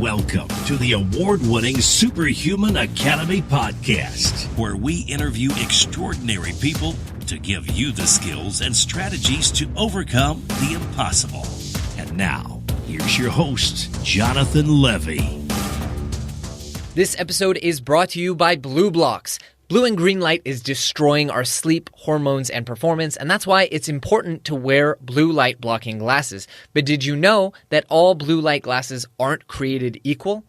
Welcome to the award-winning Superhuman Academy podcast, where we interview extraordinary people to give you the skills and strategies to overcome the impossible. And now, here's your host, Jonathan Levy. This episode is brought to you by Blue Blocks. Blue and green light is destroying our sleep, hormones, and performance, and that's why it's important to wear blue light blocking glasses. But did you know that all blue light glasses aren't created equal?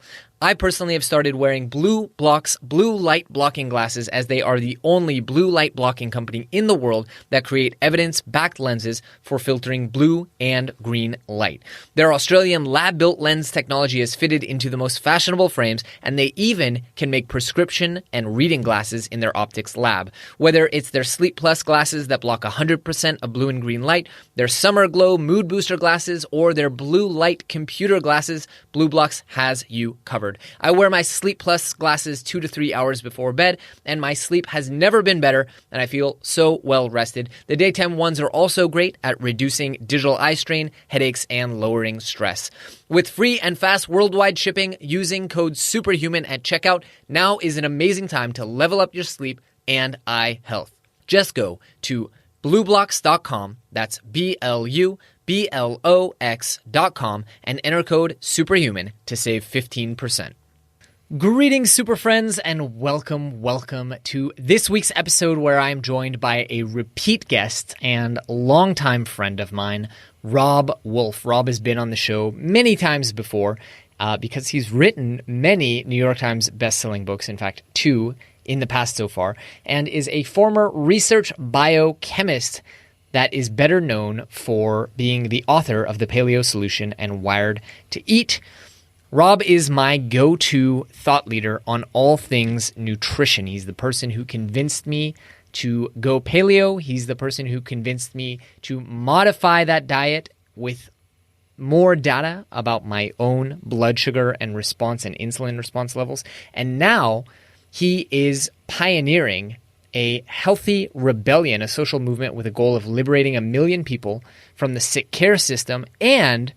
I personally have started wearing Blue Blocks blue light blocking glasses, as they are the only blue light blocking company in the world that create evidence-backed lenses for filtering blue and green light. Their Australian lab-built lens technology is fitted into the most fashionable frames, and they even can make prescription and reading glasses in their optics lab. Whether it's their Sleep Plus glasses that block 100% of blue and green light, their Summer Glow mood booster glasses, or their blue light computer glasses, Blue Blocks has you covered. I wear my Sleep Plus glasses 2 to 3 hours before bed, and my sleep has never been better, and I feel so well rested. The daytime ones are also great at reducing digital eye strain, headaches, and lowering stress. With free and fast worldwide shipping using code SUPERHUMAN at checkout, now is an amazing time to level up your sleep and eye health. Just go to blueblocks.com, that's BLUBLOX.com, and enter code SUPERHUMAN to save 15%. Greetings, SuperFriends, and welcome to this week's episode, where I am joined by a repeat guest and longtime friend of mine, Robb Wolf. Robb has been on the show many times before because he's written many New York Times bestselling books, in fact, 2 in the past so far, and is a former research biochemist that is better known for being the author of the Paleo Solution and Wired to Eat. Robb is my go-to thought leader on all things nutrition. He's the person who convinced me to go paleo. He's the person who convinced me to modify that diet with more data about my own blood sugar and response and insulin response levels. And now he is pioneering a healthy rebellion, a social movement with a goal of liberating 1 million people from the sick care system. And,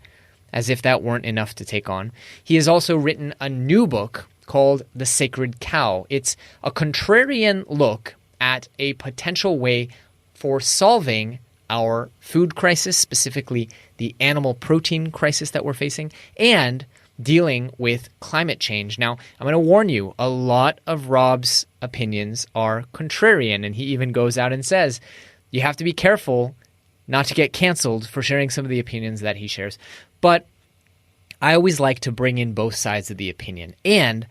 as if that weren't enough to take on, he has also written a new book called The Sacred Cow. It's a contrarian look at a potential way for solving our food crisis, specifically the animal protein crisis that we're facing, and dealing with climate change. Now, I'm going to warn you, a lot of Robb's opinions are contrarian, and he even goes out and says, you have to be careful not to get canceled for sharing some of the opinions that he shares. But I always like to bring in both sides of the opinion. And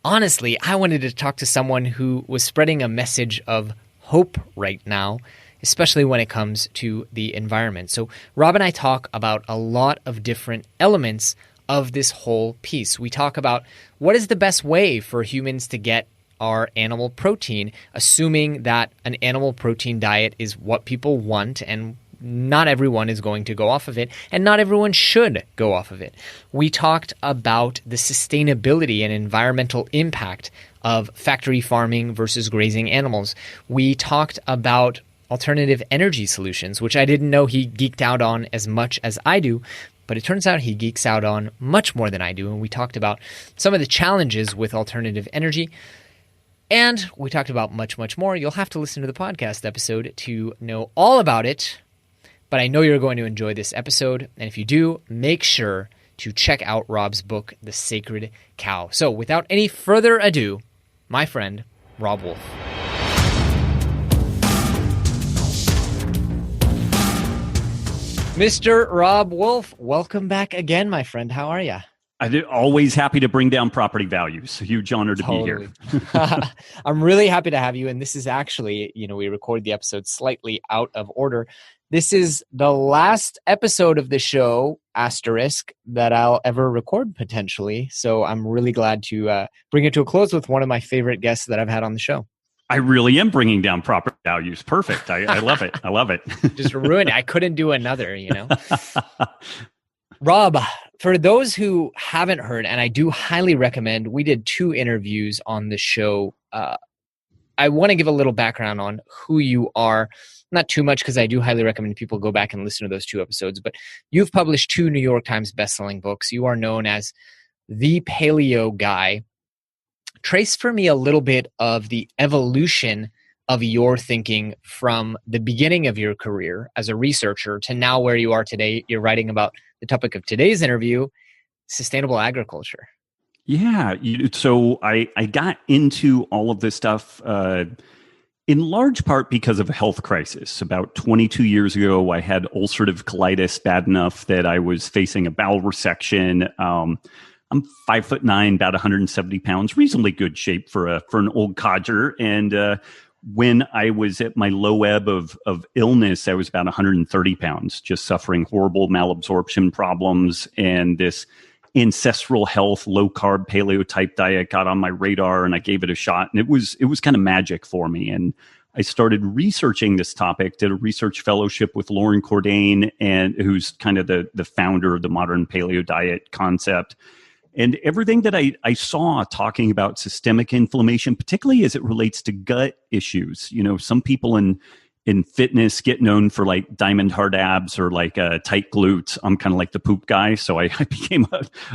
honestly, I wanted to talk to someone who was spreading a message of hope right now, especially when it comes to the environment. So Robb and I talk about a lot of different elements of this whole piece. We talk about what is the best way for humans to get our animal protein, assuming that an animal protein diet is what people want, and not everyone is going to go off of it, and not everyone should go off of it. We talked about the sustainability and environmental impact of factory farming versus grazing animals. We talked about alternative energy solutions, which I didn't know he geeked out on as much as I do, but it turns out he geeks out on much more than I do. And we talked about some of the challenges with alternative energy. And we talked about much, much more. You'll have to listen to the podcast episode to know all about it. But I know you're going to enjoy this episode. And if you do, make sure to check out Robb's book, The Sacred Cow. So without any further ado, my friend, Robb Wolf. Mr. Robb Wolf, welcome back again, my friend. How are you? I'm always happy to bring down property values. Huge honor to be here. I'm really happy to have you. And this is actually, we recorded the episode slightly out of order. This is the last episode of the show, asterisk, that I'll ever record potentially. So I'm really glad to bring it to a close with one of my favorite guests that I've had on the show. I really am bringing down property values. Perfect. I love it. I love it. Just ruined it. I couldn't do another, Robb, for those who haven't heard, and I do highly recommend, we did 2 interviews on the show. I want to give a little background on who you are. Not too much, because I do highly recommend people go back and listen to those 2 episodes. But you've published 2 New York Times bestselling books. You are known as the paleo guy. Trace for me a little bit of the evolution of your thinking from the beginning of your career as a researcher to now where you are today. You're writing about the topic of today's interview, sustainable agriculture. Yeah. So I got into all of this stuff in large part because of a health crisis. About 22 years ago, I had ulcerative colitis bad enough that I was facing a bowel resection. I'm 5'9", about 170 pounds, reasonably good shape for an old codger. And when I was at my low ebb of illness, I was about 130 pounds, just suffering horrible malabsorption problems. And this ancestral health, low carb paleo type diet got on my radar, and I gave it a shot. And it was kind of magic for me. And I started researching this topic, did a research fellowship with Lauren Cordain, and who's kind of the founder of the modern paleo diet concept. And everything that I saw talking about systemic inflammation, particularly as it relates to gut issues, some people in fitness get known for like diamond hard abs or like tight glutes. I'm kind of like the poop guy. So I became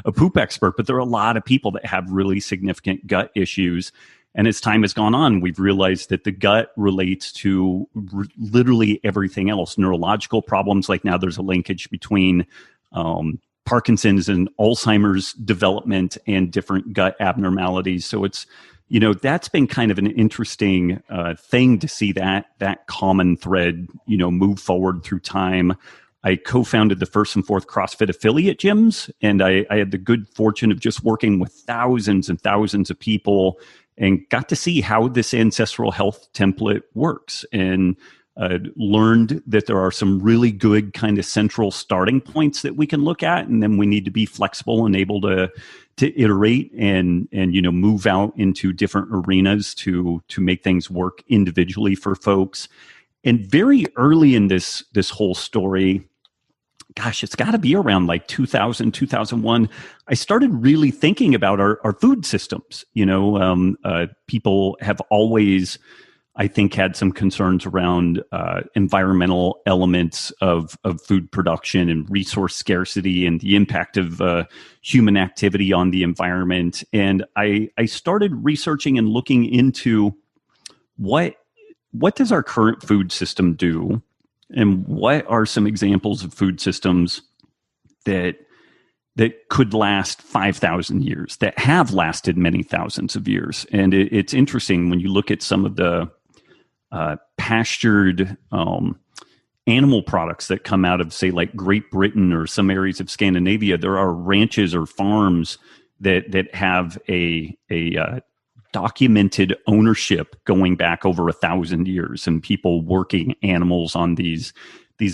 a poop expert, but there are a lot of people that have really significant gut issues. And as time has gone on, we've realized that the gut relates to literally everything else. Neurological problems, like now there's a linkage between Parkinson's and Alzheimer's development and different gut abnormalities. So it's, that's been kind of an interesting thing to see that common thread, move forward through time. I co-founded the First and Fourth CrossFit affiliate gyms, and I had the good fortune of just working with thousands and thousands of people and got to see how this ancestral health template works, and learned that there are some really good kind of central starting points that we can look at, and then we need to be flexible and able to iterate and move out into different arenas to make things work individually for folks. And very early in this whole story, gosh, it's got to be around like 2000, 2001, I started really thinking about our food systems. People have always, I think, had some concerns around environmental elements of food production and resource scarcity and the impact of human activity on the environment. And I started researching and looking into what does our current food system do, and what are some examples of food systems that could last 5,000 years, that have lasted many thousands of years. And it's interesting when you look at some of the pastured animal products that come out of, say, like Great Britain or some areas of Scandinavia. There are ranches or farms that have a documented ownership going back over 1,000 years, and people working animals on these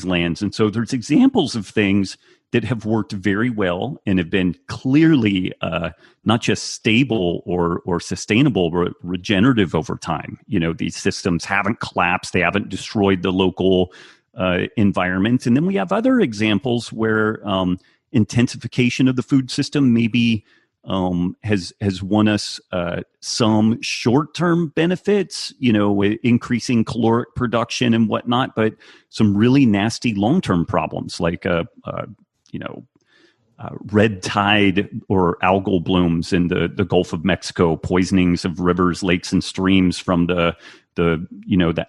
lands. And so there's examples of things that have worked very well and have been clearly not just stable or sustainable, but regenerative over time. These systems haven't collapsed. They haven't destroyed the local environment. And then we have other examples where intensification of the food system maybe has won us some short-term benefits, increasing caloric production and whatnot, but some really nasty long-term problems like red tide or algal blooms in the Gulf of Mexico, poisonings of rivers, lakes, and streams from the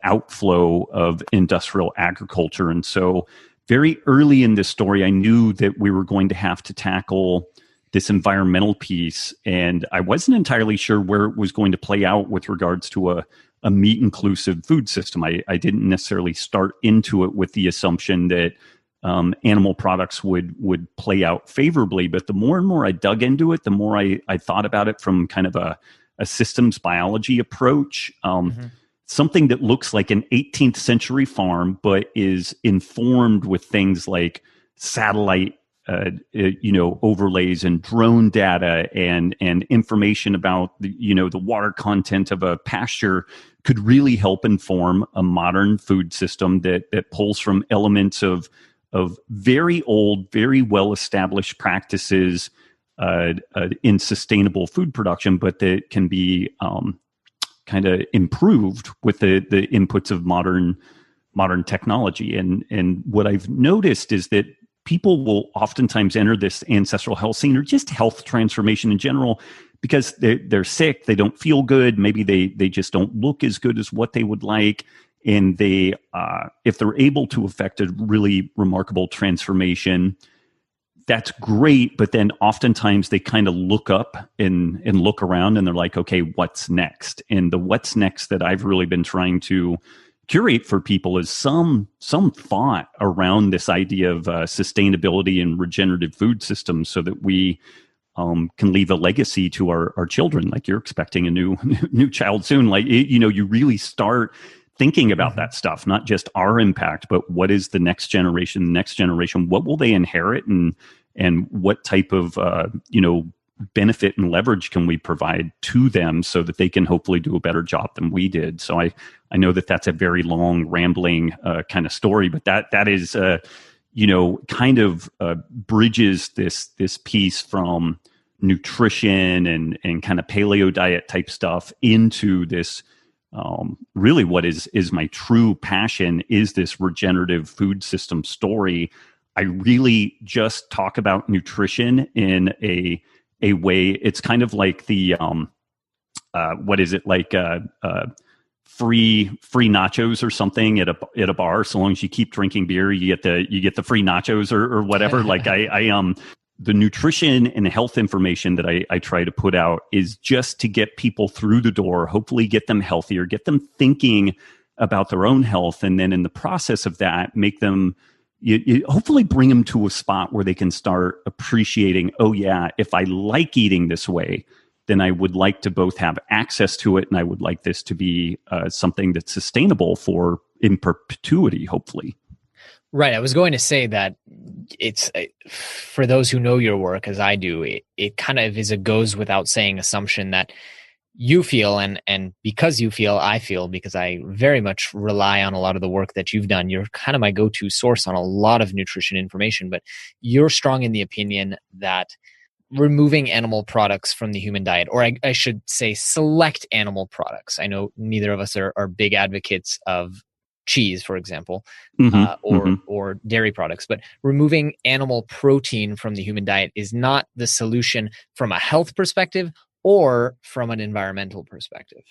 outflow of industrial agriculture. And so very early in this story, I knew that we were going to have to tackle this environmental piece, and I wasn't entirely sure where it was going to play out with regards to a meat-inclusive food system. I didn't necessarily start into it with the assumption that animal products would play out favorably, but the more and more I dug into it, the more I thought about it from kind of a systems biology approach. Something that looks like an 18th century farm, but is informed with things like satellite overlays and drone data and information about the water content of a pasture could really help inform a modern food system that pulls from elements of very old, very well established practices in sustainable food production, but that can be kind of improved with the inputs of modern technology. And what I've noticed is that people will oftentimes enter this ancestral health scene or just health transformation in general because they're sick, they don't feel good, maybe they just don't look as good as what they would like. And they, if they're able to effect a really remarkable transformation, that's great. But then oftentimes they kind of look up and look around and they're like, okay, what's next? And the what's next that I've really been trying to curate for people is some thought around this idea of sustainability and regenerative food systems so that we can leave a legacy to our children. Like you're expecting a new child soon. Like, you really start thinking about that stuff, not just our impact, but what is the next generation, what will they inherit and what type of, benefit and leverage can we provide to them so that they can hopefully do a better job than we did. So I know that that's a very long rambling kind of story, but that is, kind of bridges this piece from nutrition and kind of paleo diet type stuff into this really what is my true passion is this regenerative food system story. I really just talk about nutrition in a way. It's kind of like the what is it like free nachos or something at a bar. So long as you keep drinking beer, you get the free nachos or whatever. Like I the nutrition and health information that I try to put out is just to get people through the door, hopefully get them healthier, get them thinking about their own health. And then in the process of that, make them, you hopefully bring them to a spot where they can start appreciating, oh yeah, if I like eating this way, then I would like to both have access to it and I would like this to be something that's sustainable for in perpetuity, hopefully. Right. I was going to say that it's for those who know your work as I do, it kind of is a goes without saying assumption that you feel and because you feel, I feel, because I very much rely on a lot of the work that you've done. You're kind of my go-to source on a lot of nutrition information, but you're strong in the opinion that removing animal products from the human diet, or I should say select animal products. I know neither of us are big advocates of cheese, for example, or dairy products, but removing animal protein from the human diet is not the solution from a health perspective or from an environmental perspective.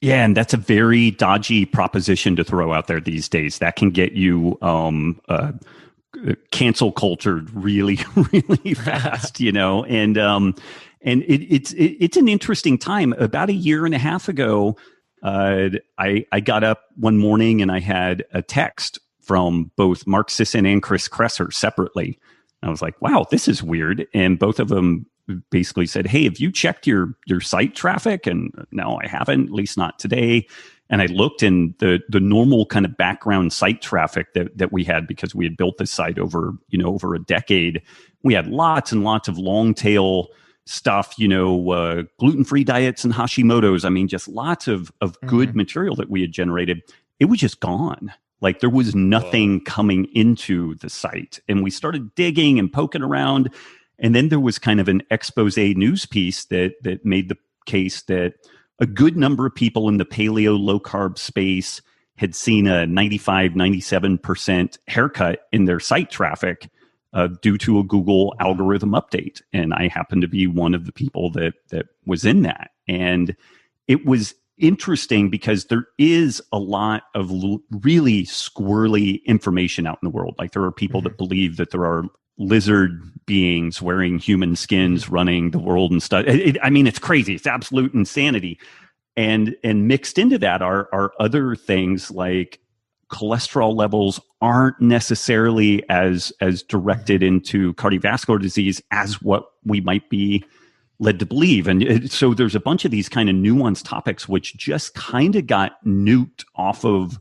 Yeah, and that's a very dodgy proposition to throw out there these days. That can get you cancel cultured really, really fast, and it's an interesting time. About a year and a half ago, I got up one morning and I had a text from both Mark Sisson and Chris Kresser separately. I was like, wow, this is weird. And both of them basically said, hey, have you checked your site traffic? And no, I haven't, at least not today. And I looked, and the normal kind of background site traffic that we had, because we had built this site over a decade, we had lots and lots of long tail stuff, gluten-free diets and Hashimoto's. I mean, just lots of good material that we had generated. It was just gone. Like there was nothing coming into the site. And we started digging and poking around. And then there was kind of an expose news piece that made the case that a good number of people in the paleo low carb space had seen a 95, 97% haircut in their site traffic due to a Google algorithm update. And I happened to be one of the people that was in that. And it was interesting because there is a lot of really squirrely information out in the world. Like there are people that believe that there are lizard beings wearing human skins running the world and stuff. I mean, it's crazy. It's absolute insanity. And mixed into that are other things like cholesterol levels aren't necessarily as directed into cardiovascular disease as what we might be led to believe. And so there's a bunch of these kind of nuanced topics which just kind of got nuked off of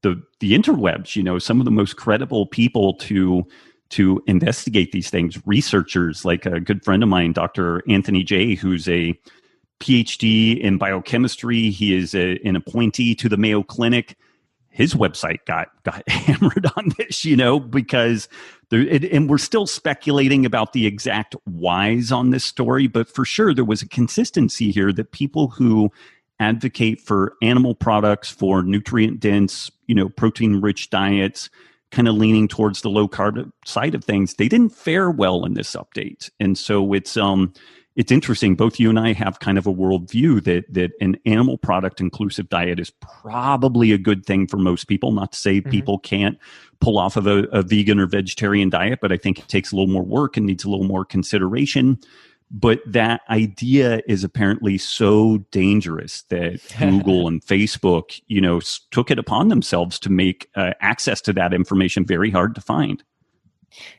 the interwebs. Some of the most credible people to investigate these things, researchers like a good friend of mine, Dr. Anthony J., who's a PhD in biochemistry. He is an appointee to the Mayo Clinic. His website got hammered on this, because and we're still speculating about the exact whys on this story, but for sure there was a consistency here that people who advocate for animal products, for nutrient dense, protein rich diets, kind of leaning towards the low carb side of things, they didn't fare well in this update. And so it's interesting. Both you and I have kind of a worldview that an animal product inclusive diet is probably a good thing for most people. Not to say people can't pull off of a vegan or vegetarian diet, but I think it takes a little more work and needs a little more consideration. But that idea is apparently so dangerous that Google and Facebook, took it upon themselves to make access to that information very hard to find.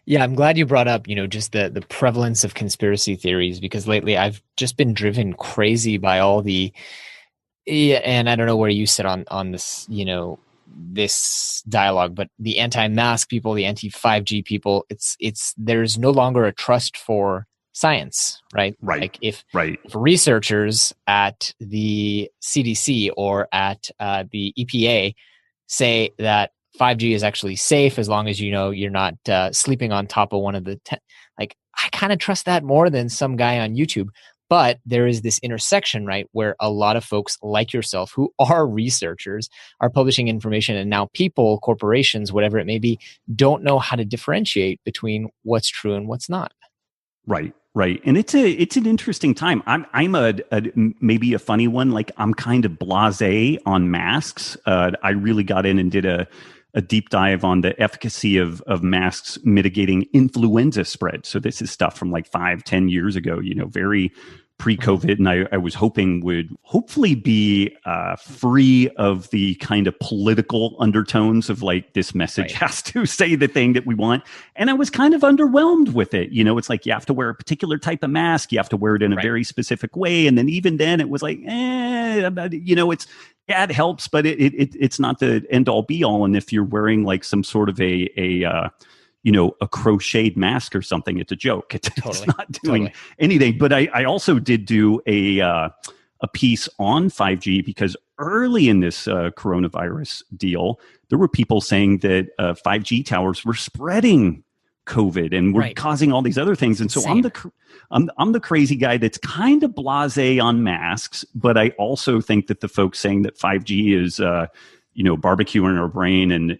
Yeah, I'm glad you brought up, just the prevalence of conspiracy theories, because lately I've just been driven crazy by all and I don't know where you sit on this, this dialogue, but the anti-mask people, the anti-5G people, there's no longer a trust for science, right? Right. Like if researchers at the CDC or at the EPA say that 5G is actually safe as long as you're not sleeping on top of one of the I kind of trust that more than some guy on YouTube. But there is this intersection, right, where a lot of folks like yourself who are researchers are publishing information, and now people, corporations, whatever it may be, don't know how to differentiate between what's true and what's not. Right. And it's an interesting time. I'm a maybe a funny one. Like, I'm kind of blasé on masks. I really got in and did a deep dive on the efficacy of masks mitigating influenza spread. So this is stuff from like 5-10 years ago, very pre-COVID. And I was hoping would hopefully be free of the kind of political undertones of like, this message has to say the thing that we want. And I was kind of underwhelmed with it. It's like, you have to wear a particular type of mask. You have to wear it in a very specific way. And then even then it was like, it helps, but it's not the end all be all. And if you're wearing like some sort of a crocheted mask or something, it's a joke. It's not doing anything. But I also did do a piece on 5G, because early in this coronavirus deal, there were people saying that 5G towers were spreading COVID and were causing all these other things. And so I'm the crazy guy that's kind of blasé on masks, but I also think that the folks saying that 5G is barbecuing our brain and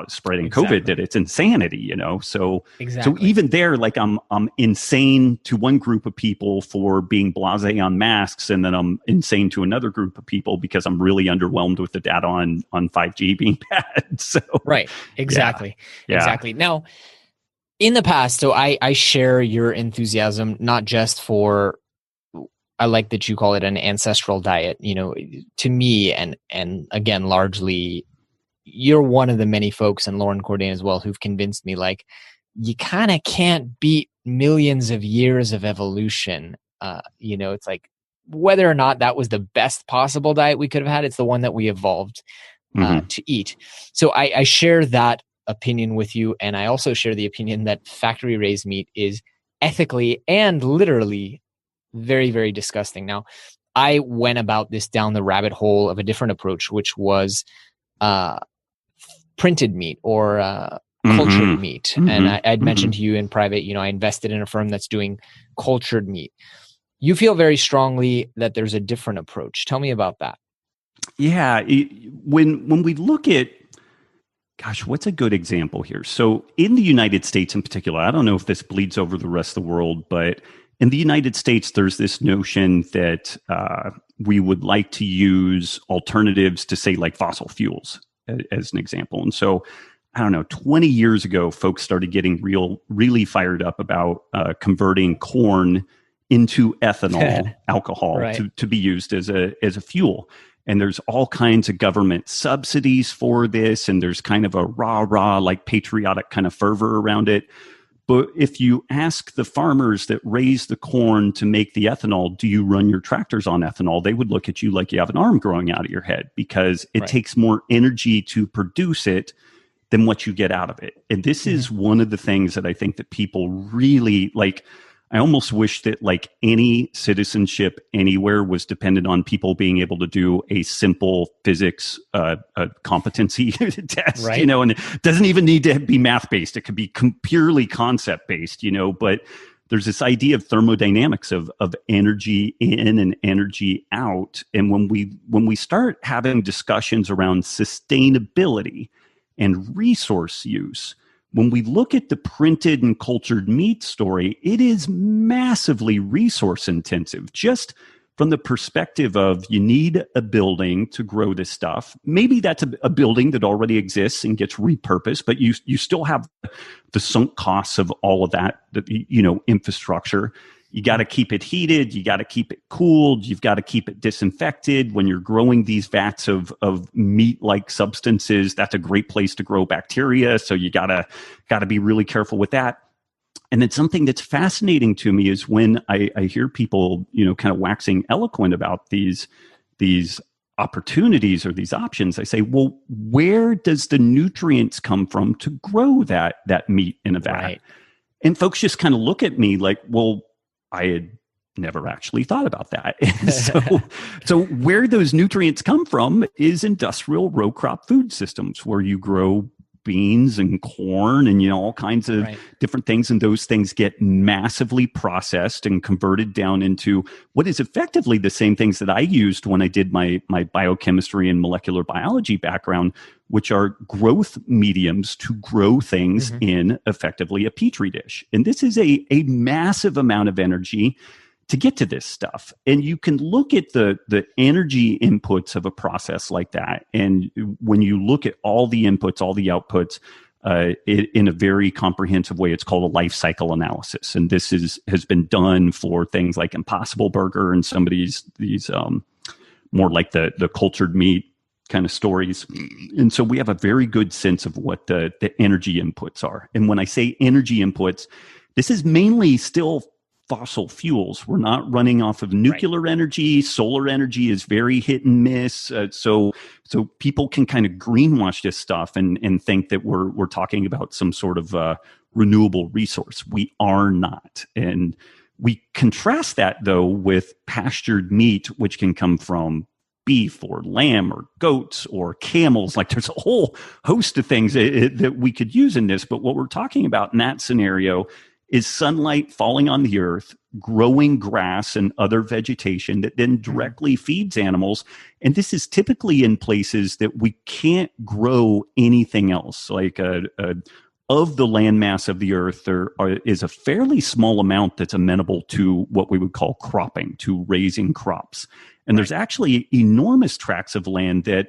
spreading COVID, that it's insanity, So even there, like I'm insane to one group of people for being blasé on masks, and then I'm insane to another group of people because I'm really underwhelmed with the data on 5G being bad. So exactly. Now, in the past, so I share your enthusiasm, not just for, I like that you call it an ancestral diet, to me, and again, largely, you're one of the many folks, and Lauren Cordain as well, who've convinced me, like, you kind of can't beat millions of years of evolution. It's like, whether or not that was the best possible diet we could have had, it's the one that we evolved to eat. So I share that opinion with you, and I also share the opinion that factory raised meat is ethically and literally very, very disgusting. Now, I went about this down the rabbit hole of a different approach, which was printed meat or cultured meat. And I'd mentioned to you in private, I invested in a firm that's doing cultured meat. You feel very strongly that there's a different approach. Tell me about that. Yeah. When we look at, gosh, what's a good example here? So in the United States in particular, I don't know if this bleeds over the rest of the world, but in the United States, there's this notion that we would like to use alternatives to, say, like fossil fuels, as an example. And so, I don't know, 20 years ago, folks started getting really fired up about converting corn into ethanol alcohol to be used as a fuel. And there's all kinds of government subsidies for this, and there's kind of a rah-rah, like patriotic kind of fervor around it. But if you ask the farmers that raise the corn to make the ethanol, do you run your tractors on ethanol? They would look at you like you have an arm growing out of your head, because it takes more energy to produce it than what you get out of it. And this is one of the things that I think that people really like. I almost wish that like any citizenship anywhere was dependent on people being able to do a simple physics competency test, and it doesn't even need to be math-based. It could be purely concept-based, but there's this idea of thermodynamics of energy in and energy out. And when we start having discussions around sustainability and resource use. When we look at the printed and cultured meat story, it is massively resource intensive, just from the perspective of you need a building to grow this stuff. Maybe that's a building that already exists and gets repurposed, but you still have the sunk costs of all of that, infrastructure. You got to keep it heated. You got to keep it cooled. You've got to keep it disinfected. When you're growing these vats of meat-like substances, that's a great place to grow bacteria. So you got to be really careful with that. And then something that's fascinating to me is when I hear people, kind of waxing eloquent about these opportunities or these options, I say, well, where does the nutrients come from to grow that meat in a vat? Right. And folks just kind of look at me like, well, I had never actually thought about that. so where those nutrients come from is industrial row crop food systems where you grow beans and corn and all kinds of different things, and those things get massively processed and converted down into what is effectively the same things that I used when I did my biochemistry and molecular biology background, which are growth mediums to grow things in effectively a petri dish. And this is a massive amount of energy to get to this stuff. And you can look at the energy inputs of a process like that. And when you look at all the inputs, all the outputs, in a very comprehensive way, it's called a life cycle analysis. And this has been done for things like Impossible Burger and some of these more like the cultured meat kind of stories. And so we have a very good sense of what the energy inputs are. And when I say energy inputs, this is mainly still fossil fuels. We're not running off of nuclear energy. Solar energy is very hit and miss. So people can kind of greenwash this stuff and think that we're talking about some sort of renewable resource. We are not. And we contrast that though with pastured meat, which can come from beef or lamb or goats or camels. Like there's a whole host of things that we could use in this. But what we're talking about in that scenario is sunlight falling on the earth, growing grass and other vegetation that then directly feeds animals. And this is typically in places that we can't grow anything else. Like of the landmass of the earth, there is a fairly small amount that's amenable to what we would call cropping, to raising crops. And there's actually enormous tracts of land that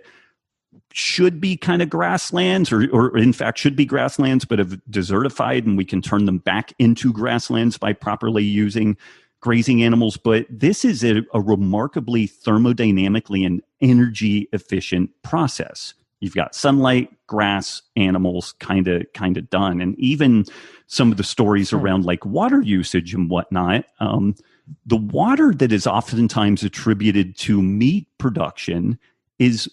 should be kind of grasslands or in fact should be grasslands, but have desertified, and we can turn them back into grasslands by properly using grazing animals. But this is a remarkably thermodynamically and energy efficient process. You've got sunlight, grass, animals kind of done. And even some of the stories around like water usage and whatnot, the water that is oftentimes attributed to meat production is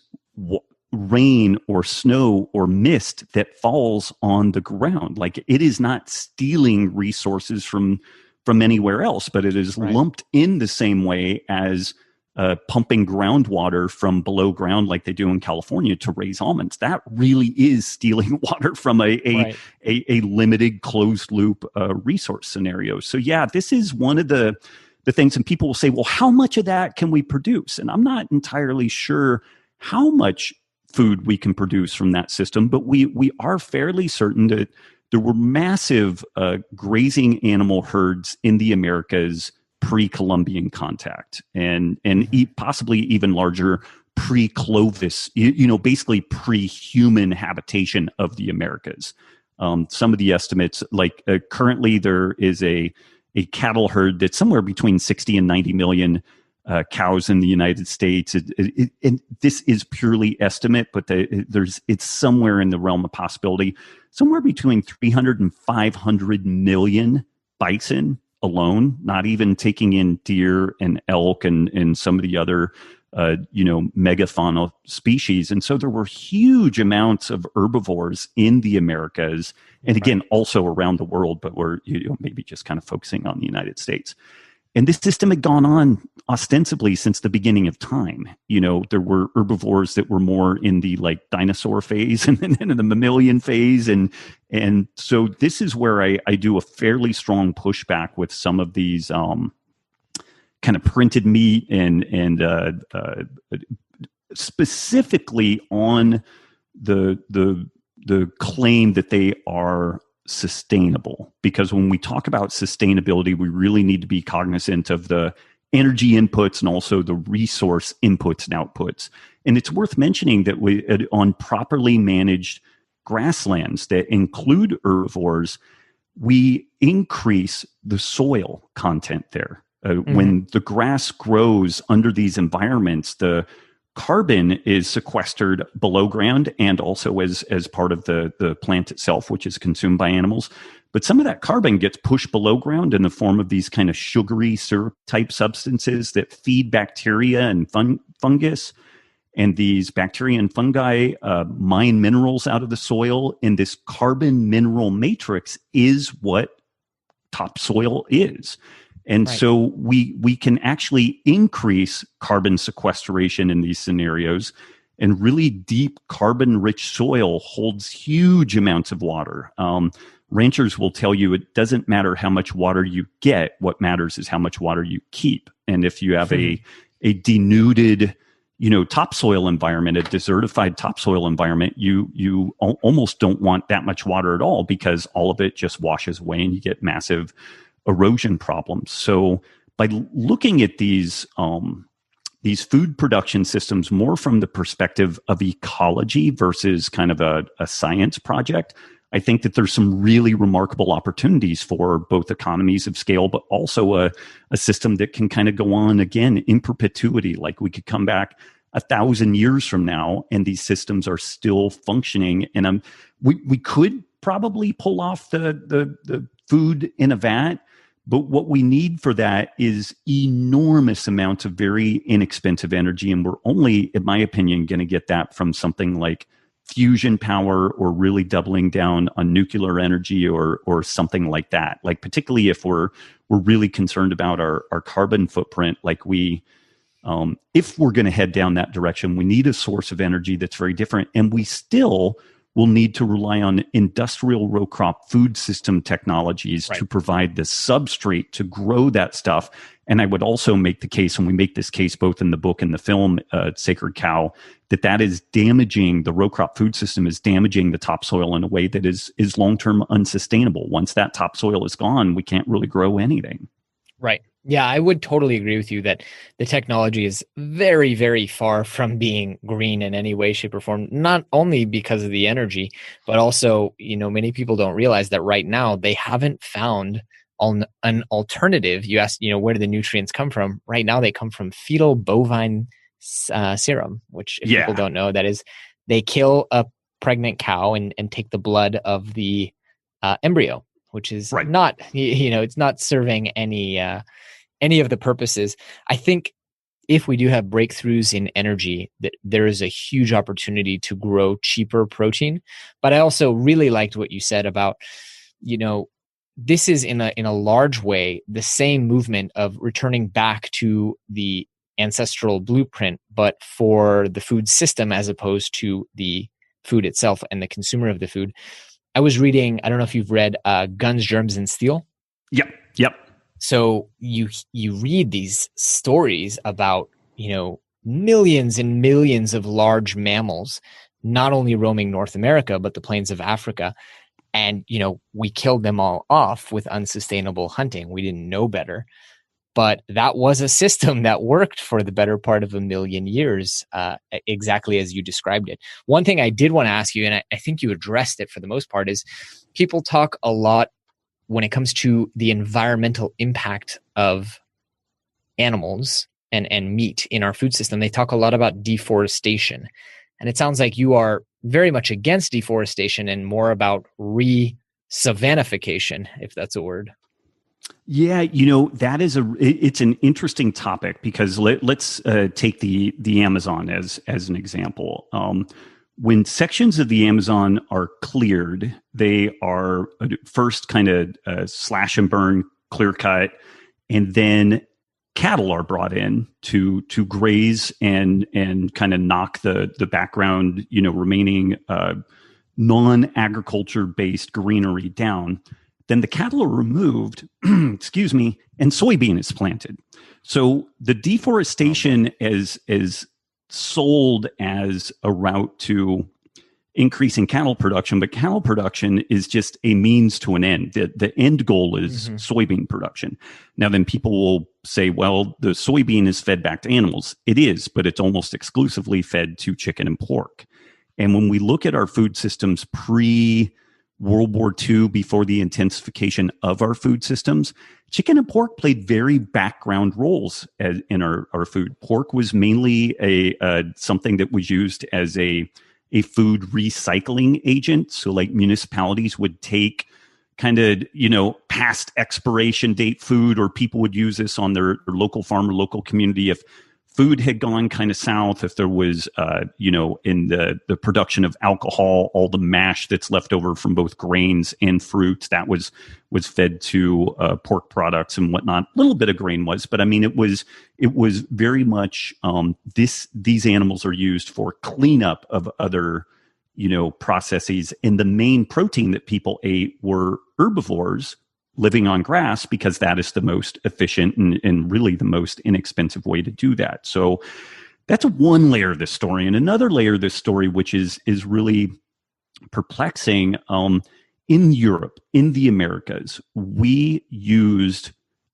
rain or snow or mist that falls on the ground. Like it is not stealing resources from anywhere else, but it is lumped in the same way as pumping groundwater from below ground like they do in California to raise almonds. That really is stealing water from a limited closed loop resource scenario. So yeah, this is one of the things, and people will say, well, how much of that can we produce? And I'm not entirely sure how much food we can produce from that system, but we are fairly certain that there were massive grazing animal herds in the Americas pre-Columbian contact, and possibly even larger pre-Clovis, basically pre-human habitation of the Americas. Some of the estimates, like currently there is a cattle herd that's somewhere between 60 and 90 million cows in the United States. And this is purely estimate, but it's somewhere in the realm of possibility. Somewhere between 300 and 500 million bison alone, not even taking in deer and elk and some of the other megafauna species. And so there were huge amounts of herbivores in the Americas, and again, also around the world, but we're maybe just kind of focusing on the United States. And this system had gone on ostensibly since the beginning of time. There were herbivores that were more in the like dinosaur phase and then in the mammalian phase. And so this is where I do a fairly strong pushback with some of these kind of printed meat and specifically on the the claim that they are sustainable, because when we talk about sustainability, we really need to be cognizant of the energy inputs and also the resource inputs and outputs. And it's worth mentioning that on properly managed grasslands that include herbivores, we increase the soil content there. When the grass grows under these environments, the carbon is sequestered below ground and also as part of the plant itself, which is consumed by animals. But some of that carbon gets pushed below ground in the form of these kind of sugary syrup type substances that feed bacteria and fungus. And these bacteria and fungi mine minerals out of the soil. And this carbon mineral matrix is what topsoil is. And so we can actually increase carbon sequestration in these scenarios. And really deep carbon-rich soil holds huge amounts of water. Ranchers will tell you it doesn't matter how much water you get. What matters is how much water you keep. And if you have a denuded, topsoil environment, a desertified topsoil environment, you almost don't want that much water at all, because all of it just washes away and you get massive erosion problems. So by looking at these food production systems more from the perspective of ecology versus kind of a science project, I think that there's some really remarkable opportunities for both economies of scale, but also a system that can kind of go on again in perpetuity. Like we could come back 1,000 years from now and these systems are still functioning. And we could probably pull off the food in a vat, but what we need for that is enormous amounts of very inexpensive energy. And we're only, in my opinion, going to get that from something like fusion power or really doubling down on nuclear energy or something like that. Like particularly if we're really concerned about our carbon footprint, like if we're going to head down that direction, we need a source of energy that's very different. And we still will need to rely on industrial row crop food system technologies to provide the substrate to grow that stuff. And I would also make the case, and we make this case both in the book and the film, Sacred Cow, that is damaging, the row crop food system is damaging the topsoil in a way that is long-term unsustainable. Once that topsoil is gone, we can't really grow anything. Right. Yeah, I would totally agree with you that the technology is very, very far from being green in any way, shape, or form, not only because of the energy, but also, many people don't realize that right now they haven't found an alternative. You asked, where do the nutrients come from? Right now they come from fetal bovine serum, which if people don't know, that is, they kill a pregnant cow and take the blood of the embryo, which is not, it's not serving any of the purposes. I think if we do have breakthroughs in energy, that there is a huge opportunity to grow cheaper protein. But I also really liked what you said about, this is in a large way the same movement of returning back to the ancestral blueprint, but for the food system as opposed to the food itself and the consumer of the food. I was reading, I don't know if you've read Guns, Germs, and Steel. Yep. So you read these stories about, millions and millions of large mammals, not only roaming North America, but the plains of Africa. And, we killed them all off with unsustainable hunting. We didn't know better. But that was a system that worked for the better part of 1 million years, exactly as you described it. One thing I did want to ask you, and I think you addressed it for the most part, is people talk a lot when it comes to the environmental impact of animals and meat in our food system. They talk a lot about deforestation. And it sounds like you are very much against deforestation and more about re-savannification, if that's a word. Yeah, that is it's an interesting topic, because let's take the Amazon as an example. When sections of the Amazon are cleared, they are first kind of slash and burn, clear cut, and then cattle are brought in to graze and kind of knock the background, remaining non-agriculture based greenery down. Then the cattle are removed, excuse me, and soybean is planted. So the deforestation is sold as a route to increasing cattle production, but cattle production is just a means to an end. The end goal is soybean production. Now, then people will say, well, the soybean is fed back to animals. It is, but it's almost exclusively fed to chicken and pork. And when we look at our food systems pre-World War II, before the intensification of our food systems, chicken and pork played very background roles in our food. Pork was mainly something that was used as a food recycling agent. So like municipalities would take kind of, past expiration date food, or people would use this on their local farm or local community if food had gone kind of south, if there was, in the production of alcohol, all the mash that's left over from both grains and fruits, that was fed to pork products and whatnot. A little bit of grain was, but I mean, it was very much these animals are used for cleanup of other, processes. And the main protein that people ate were herbivores living on grass, because that is the most efficient and really the most inexpensive way to do that. So that's one layer of this story. And another layer of this story, which is really perplexing, in Europe, in the Americas, we used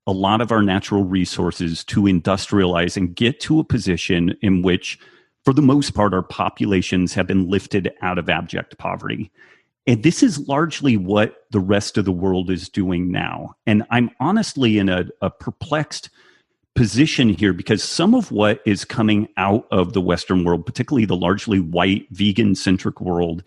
a lot of our natural resources to industrialize and get to a position in which, for the most part, our populations have been lifted out of abject poverty. And this is largely what the rest of the world is doing now. And I'm honestly in a perplexed position here, because some of what is coming out of the Western world, particularly the largely white, vegan-centric world,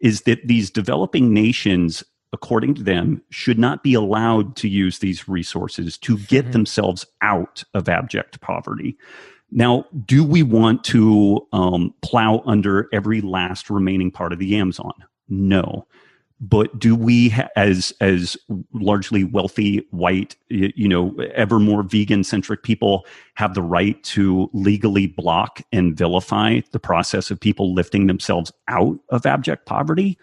is that these developing nations, according to them, should not be allowed to use these resources to get themselves out of abject poverty. Now, do we want to plow under every last remaining part of the Amazon? No. But do we, as largely wealthy, white, ever more vegan-centric people, have the right to legally block and vilify the process of people lifting themselves out of abject poverty?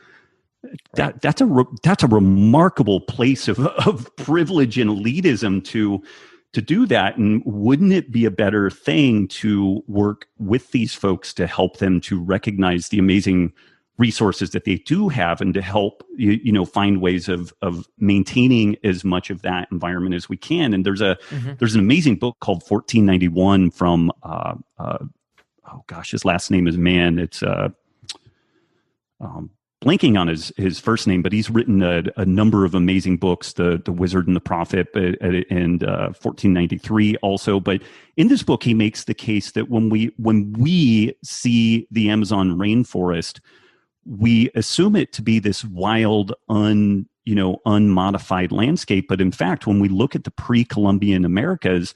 Right. That's a remarkable place of privilege and elitism to do that. And wouldn't it be a better thing to work with these folks to help them to recognize the amazing resources that they do have, and to help find ways of maintaining as much of that environment as we can? And there's an amazing book called 1491 from his last name is Mann. It's blanking on his first name, but he's written a number of amazing books, the Wizard and the Prophet, and 1493 also. But in this book, he makes the case that when we see the Amazon rainforest, we assume it to be this wild, unmodified landscape. But in fact, when we look at the pre-Columbian Americas,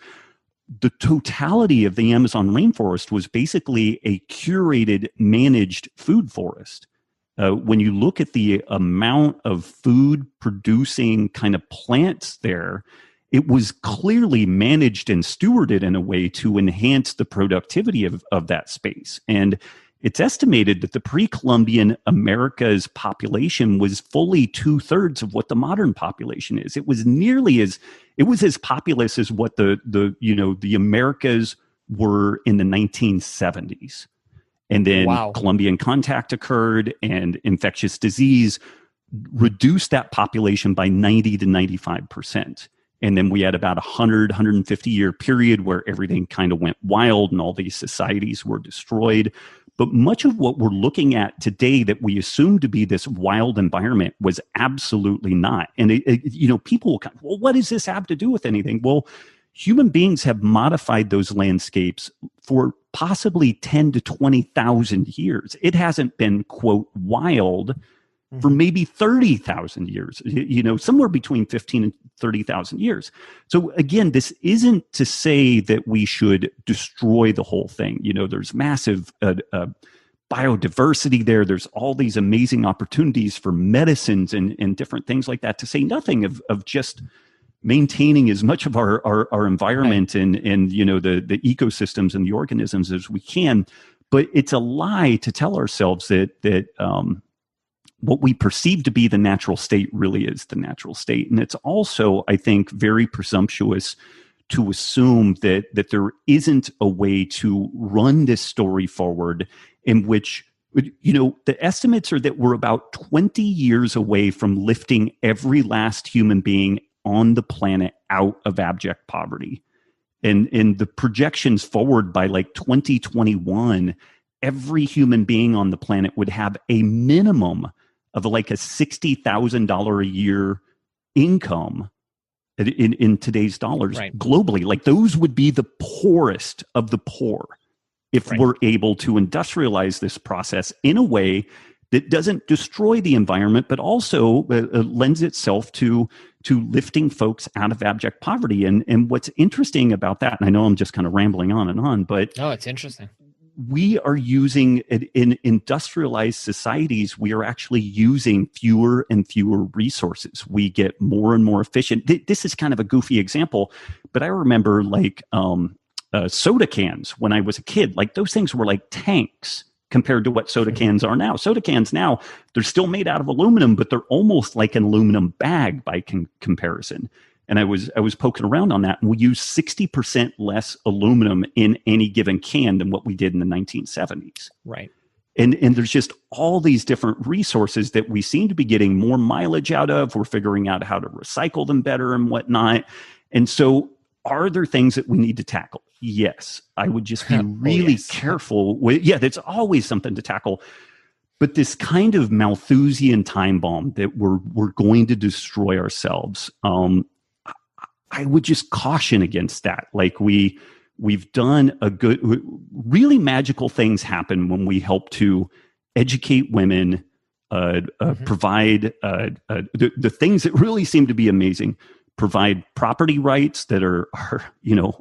the totality of the Amazon rainforest was basically a curated, managed food forest. When you look at the amount of food producing kind of plants there, it was clearly managed and stewarded in a way to enhance the productivity of that space. And it's estimated that the pre-Columbian America's population was fully 2/3 of what the modern population is. It was as populous as what the Americas were in the 1970s. And then Columbian contact occurred, and infectious disease reduced that population by 90 to 95%. And then we had about 150 year period where everything kind of went wild and all these societies were destroyed. But much of what we're looking at today that we assume to be this wild environment was absolutely not. And people will well, what does this have to do with anything? Well, human beings have modified those landscapes for possibly 10 to 20,000 years. It hasn't been, quote, wild for maybe 30,000 years, somewhere between 15 and 30,000 years. So again, this isn't to say that we should destroy the whole thing. There's massive biodiversity there. There's all these amazing opportunities for medicines and different things like that, to say nothing of just maintaining as much of our environment and the ecosystems and the organisms as we can. But it's a lie to tell ourselves that what we perceive to be the natural state really is the natural state. And it's also, I think, very presumptuous to assume that there isn't a way to run this story forward in which The estimates are that we're about 20 years away from lifting every last human being on the planet out of abject poverty. And the projections forward by like 2021, every human being on the planet would have a minimum of like a $60,000 a year income in today's dollars globally. Like those would be the poorest of the poor if we're able to industrialize this process in a way that doesn't destroy the environment, but also lends itself to lifting folks out of abject poverty. And what's interesting about that, and I know I'm just kind of rambling on, but no, it's interesting. We are using in industrialized societies, we are actually using fewer and fewer resources. We get more and more efficient. This is kind of a goofy example, but I remember like soda cans when I was a kid. Like those things were like tanks compared to what soda cans are now. Soda cans now, they're still made out of aluminum, but they're almost like an aluminum bag by comparison. And I was poking around on that, and we use 60% less aluminum in any given can than what we did in the 1970s. Right. And there's just all these different resources that we seem to be getting more mileage out of. We're figuring out how to recycle them better and whatnot. And so are there things that we need to tackle? Yes. I would just be really careful with, there's always something to tackle. But this kind of Malthusian time bomb that we're going to destroy ourselves, I would just caution against that. Like we've done really magical things happen when we help to educate women, provide the things that really seem to be amazing, provide property rights that are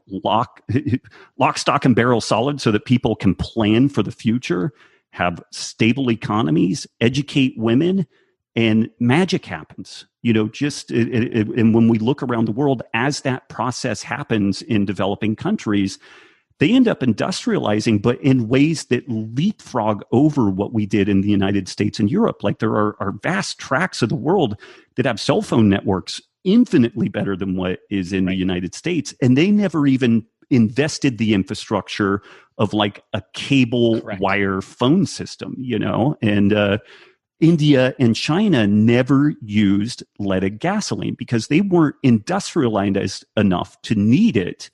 lock, stock, and barrel solid so that people can plan for the future, have stable economies, educate women, and magic happens. And when we look around the world, as that process happens in developing countries, they end up industrializing, but in ways that leapfrog over what we did in the United States and Europe. Like there are vast tracts of the world that have cell phone networks infinitely better than what is in the United States. And they never even invested the infrastructure of like a cable wire phone system, and India and China never used leaded gasoline because they weren't industrialized enough to need it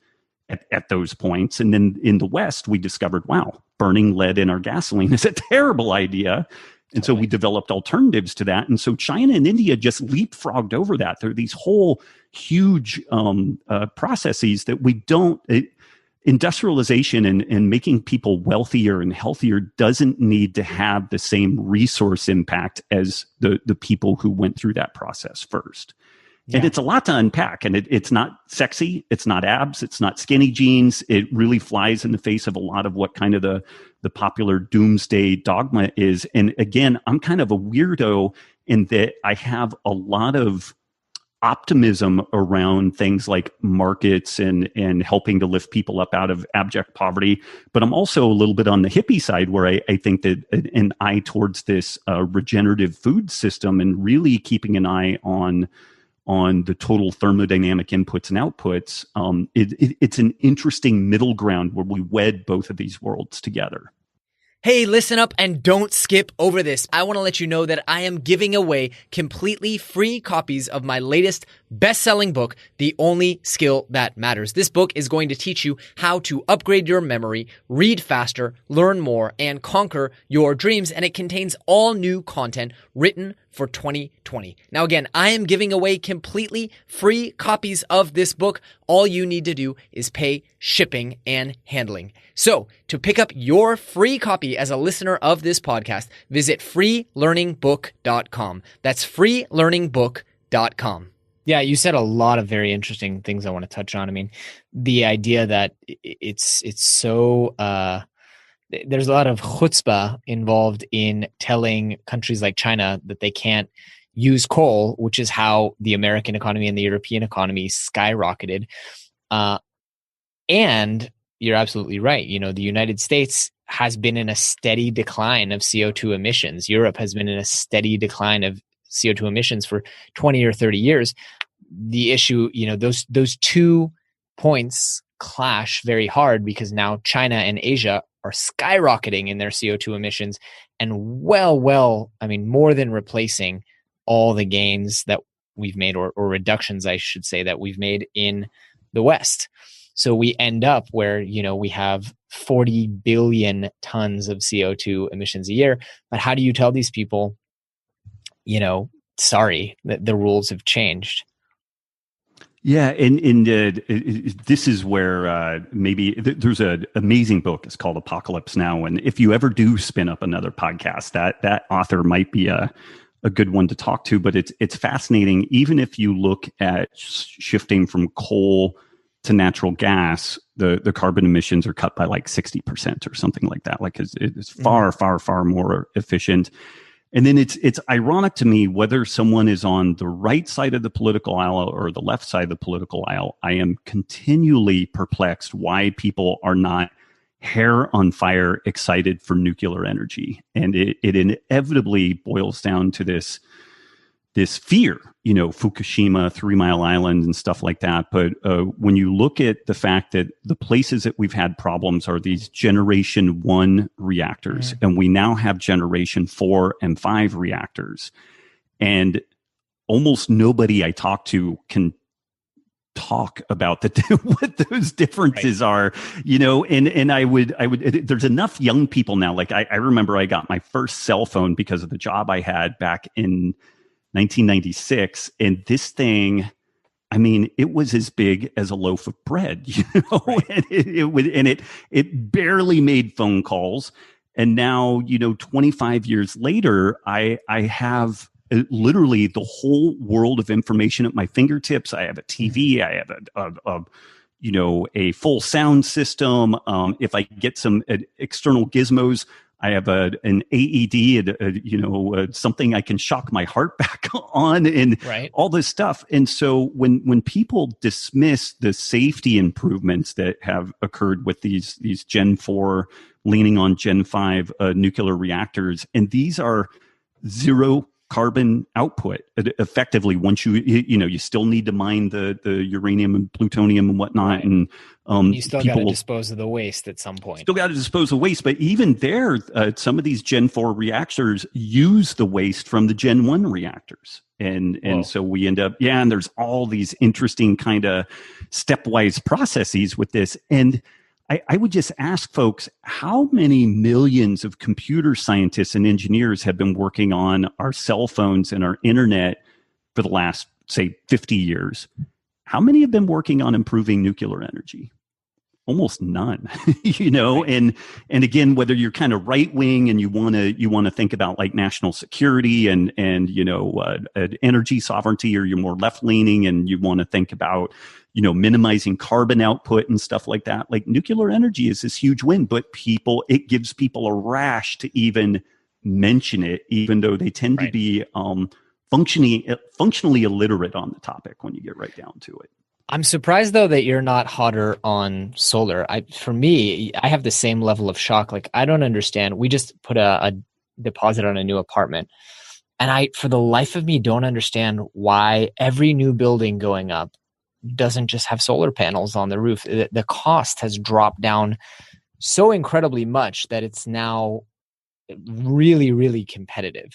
at those points. And then in the West, we discovered, wow, burning lead in our gasoline is a terrible idea. And so we developed alternatives to that. And so China and India just leapfrogged over that. There are these whole huge processes that we don't... Industrialization and making people wealthier and healthier doesn't need to have the same resource impact as the people who went through that process first. Yeah. And it's a lot to unpack, and it's not sexy. It's not abs. It's not skinny jeans. It really flies in the face of a lot of what kind of the popular doomsday dogma is. And again, I'm kind of a weirdo in that I have a lot of optimism around things like markets and helping to lift people up out of abject poverty. But I'm also a little bit on the hippie side where I think that an eye towards this regenerative food system and really keeping an eye on the total thermodynamic inputs and outputs. It's an interesting middle ground where we wed both of these worlds together. Hey, listen up and don't skip over this. I want to let you know that I am giving away completely free copies of my latest best-selling book, The Only Skill That Matters. This book is going to teach you how to upgrade your memory, read faster, learn more, and conquer your dreams. And it contains all new content written for 2020. Now, again, I am giving away completely free copies of this book. All you need to do is pay shipping and handling. So to pick up your free copy as a listener of this podcast, visit freelearningbook.com. That's freelearningbook.com. Yeah, you said a lot of very interesting things I want to touch on. I mean, the idea that it's so there's a lot of chutzpah involved in telling countries like China that they can't use coal, which is how the American economy and the European economy skyrocketed. And you're absolutely right. The United States has been in a steady decline of CO2 emissions. Europe has been in a steady decline of CO2 emissions for 20 or 30 years. The issue, those 2 points clash very hard because now China and Asia are skyrocketing in their CO2 emissions and more than replacing all the gains that we've made or reductions, I should say, that we've made in the West. So we end up where, we have 40 billion tons of CO2 emissions a year. But how do you tell these people, sorry, that the rules have changed? Yeah, and this is where maybe there's an amazing book. It's called Apocalypse Now, and if you ever do spin up another podcast, that author might be a good one to talk to. But it's fascinating. Even if you look at shifting from coal to natural gas, the carbon emissions are cut by like 60% or something like that. Like it's far, far, far more efficient. And then it's ironic to me whether someone is on the right side of the political aisle or the left side of the political aisle. I am continually perplexed why people are not hair on fire excited for nuclear energy. And it inevitably boils down to this fear, Fukushima, 3 Mile Island and stuff like that. But when you look at the fact that the places that we've had problems are these generation 1 reactors, and we now have generation 4 and 5 reactors. And almost nobody I talk to can talk about what those differences are, and I would, there's enough young people now. Like I remember I got my first cell phone because of the job I had back in 1996, and this thing, I mean, it was as big as a loaf of bread, Right. and it barely made phone calls. And now, 25 years later, I have literally the whole world of information at my fingertips. I have a TV, I have a full sound system. If I get some external gizmos, I have an AED, something I can shock my heart back on, and all this stuff. And so when people dismiss the safety improvements that have occurred with these Gen 4 leaning on Gen 5 nuclear reactors, and these are zero carbon output effectively. Once you still need to mine the uranium and plutonium and whatnot, and you still got to dispose of the waste at some point. Still got to dispose of waste, but even there, some of these Gen 4 reactors use the waste from the Gen 1 reactors, and so we end up and there's all these interesting kind of stepwise processes with this. And I would just ask folks, how many millions of computer scientists and engineers have been working on our cell phones and our internet for the last, say, 50 years? How many have been working on improving nuclear energy? Almost none, and again, whether you're kind of right wing and you want to think about like national security and energy sovereignty, or you're more left leaning and you want to think about minimizing carbon output and stuff like that. Like nuclear energy is this huge win, but it gives people a rash to even mention it, even though they tend to be functionally illiterate on the topic when you get right down to it. I'm surprised though that you're not hotter on solar. For me, I have the same level of shock. Like I don't understand. We just put a deposit on a new apartment, and I, for the life of me, don't understand why every new building going up doesn't just have solar panels on the roof. The cost has dropped down so incredibly much that it's now really, really cheaperative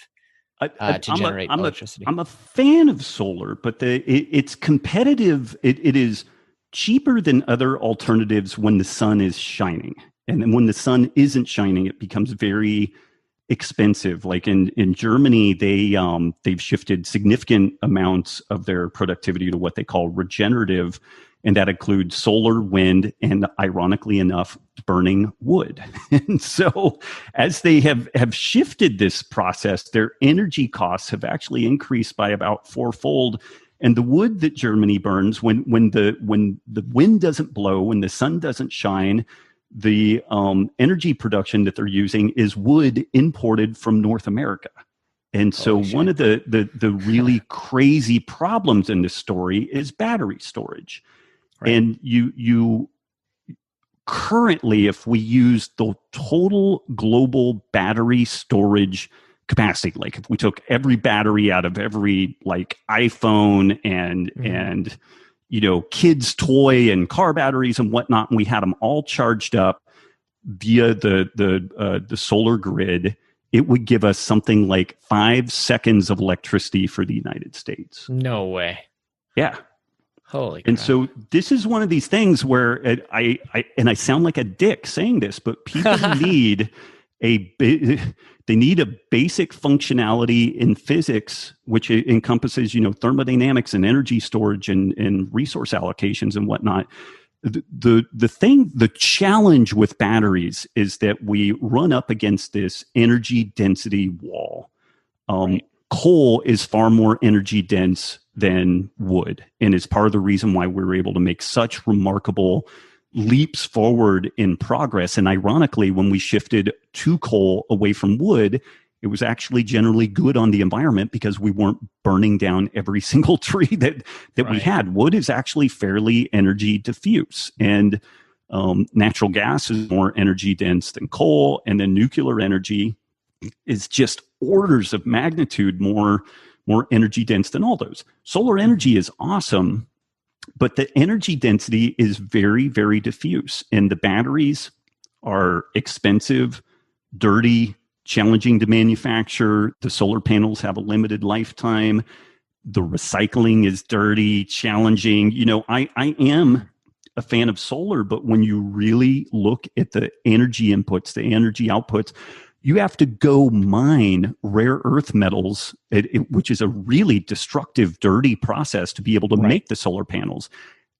to generate electricity. I'm a fan of solar, but it's competitive. It is cheaper than other alternatives when the sun is shining. And then when the sun isn't shining, it becomes very expensive. Like in Germany, they've shifted significant amounts of their productivity to what they call regenerative, and that includes solar, wind, and ironically enough, burning wood. And so as they have shifted this process, their energy costs have actually increased by about fourfold. And the wood that Germany burns, when the wind doesn't blow, when the sun doesn't shine, the energy production that they're using is wood imported from North America. And so one of the really crazy problems in this story is battery storage. Right. And you currently, if we use the total global battery storage capacity, like if we took every battery out of every like iPhone and kids' toy and car batteries and whatnot, and we had them all charged up, via the solar grid, it would give us something like 5 seconds of electricity for the United States. No way. Yeah. Holy crap. And so this is one of these things where I sound like a dick saying this, but people need they need a basic functionality in physics, which encompasses, thermodynamics and energy storage and resource allocations and whatnot. The challenge with batteries is that we run up against this energy density wall. Right. Coal is far more energy dense than wood, and is part of the reason why we were able to make such remarkable leaps forward in progress. And ironically, when we shifted to coal away from wood, it was actually generally good on the environment because we weren't burning down every single tree that right. we had. Wood is actually fairly energy diffuse, and natural gas is more energy dense than coal, and then nuclear energy is just orders of magnitude more energy dense than all those. Solar energy is awesome, but the energy density is very, very diffuse, and the batteries are expensive, dirty, challenging to manufacture. The solar panels have a limited lifetime. The recycling is dirty, challenging. I am a fan of solar, but when you really look at the energy inputs, the energy outputs, you have to go mine rare earth metals, which is a really destructive, dirty process to be able to make the solar panels.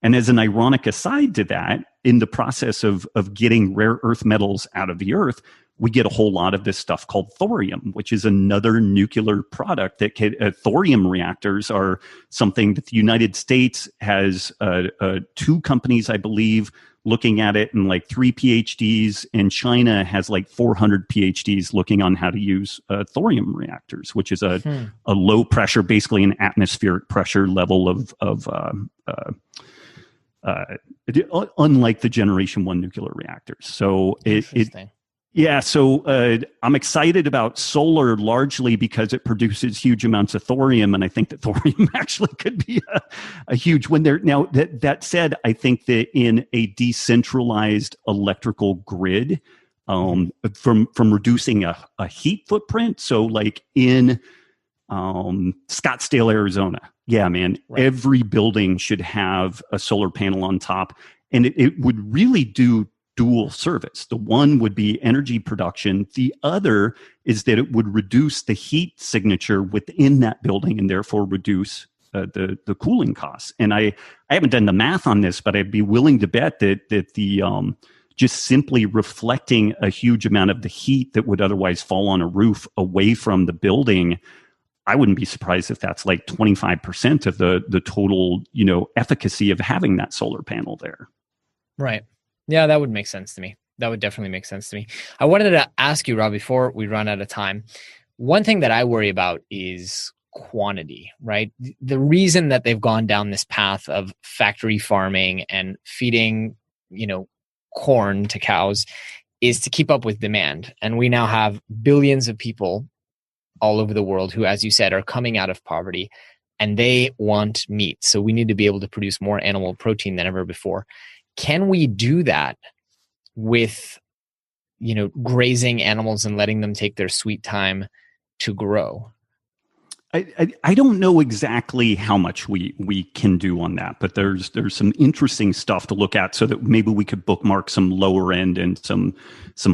And as an ironic aside to that, in the process of getting rare earth metals out of the earth, we get a whole lot of this stuff called thorium, which is another nuclear product that thorium reactors are something that the United States has 2 companies, I believe, looking at it, and like 3 PhDs, and China has like 400 PhDs looking on how to use thorium reactors, which is a low pressure, basically an atmospheric pressure level of unlike the Generation 1 nuclear reactors. So I'm excited about solar largely because it produces huge amounts of thorium, and I think that thorium actually could be a huge win there. Now, that said, I think that in a decentralized electrical grid, from reducing a heat footprint, so like in Scottsdale, Arizona, every building should have a solar panel on top, and it would really do dual service. The one would be energy production. The other is that it would reduce the heat signature within that building and therefore reduce the cooling costs. And I haven't done the math on this, but I'd be willing to bet that the just simply reflecting a huge amount of the heat that would otherwise fall on a roof away from the building, I wouldn't be surprised if that's like 25% of the total, efficacy of having that solar panel there. Right. Yeah, that would make sense to me. That would definitely make sense to me. I wanted to ask you, Rob, before we run out of time, one thing that I worry about is quantity, right? The reason that they've gone down this path of factory farming and feeding, corn to cows is to keep up with demand. And we now have billions of people all over the world who, as you said, are coming out of poverty, and they want meat. So we need to be able to produce more animal protein than ever before. Can we do that with, grazing animals and letting them take their sweet time to grow? I don't know exactly how much we can do on that, but there's some interesting stuff to look at so that maybe we could bookmark some lower end and some